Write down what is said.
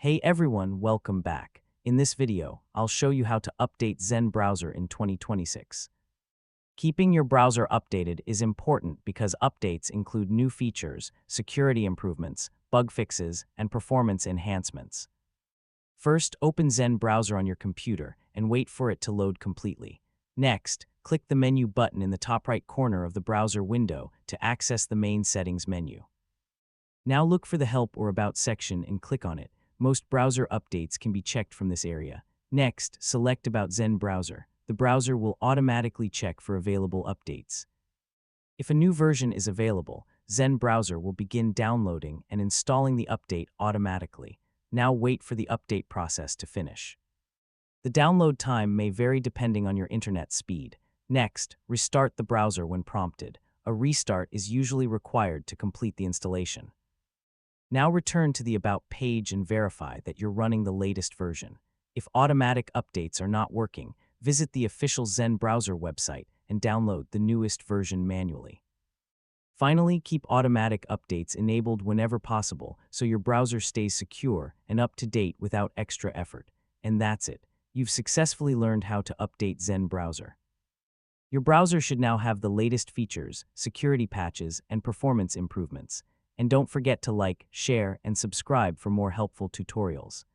Hey everyone, welcome back. In this video, I'll show you how to update Zen Browser in 2026. Keeping your browser updated is important because updates include new features, security improvements, bug fixes, and performance enhancements. First, open Zen Browser on your computer and wait for it to load completely. Next, click the menu button in the top right corner of the browser window to access the main settings menu. Now look for the Help or About section and click on it. Most browser updates can be checked from this area. Next, select About Zen Browser. The browser will automatically check for available updates. If a new version is available, Zen Browser will begin downloading and installing the update automatically. Now wait for the update process to finish. The download time may vary depending on your internet speed. Next, restart the browser when prompted. A restart is usually required to complete the installation. Now return to the About page and verify that you're running the latest version. If automatic updates are not working, visit the official Zen Browser website and download the newest version manually. Finally, keep automatic updates enabled whenever possible so your browser stays secure and up to date without extra effort. And that's it. You've successfully learned how to update Zen Browser. Your browser should now have the latest features, security patches, and performance improvements. And don't forget to like, share, and subscribe for more helpful tutorials.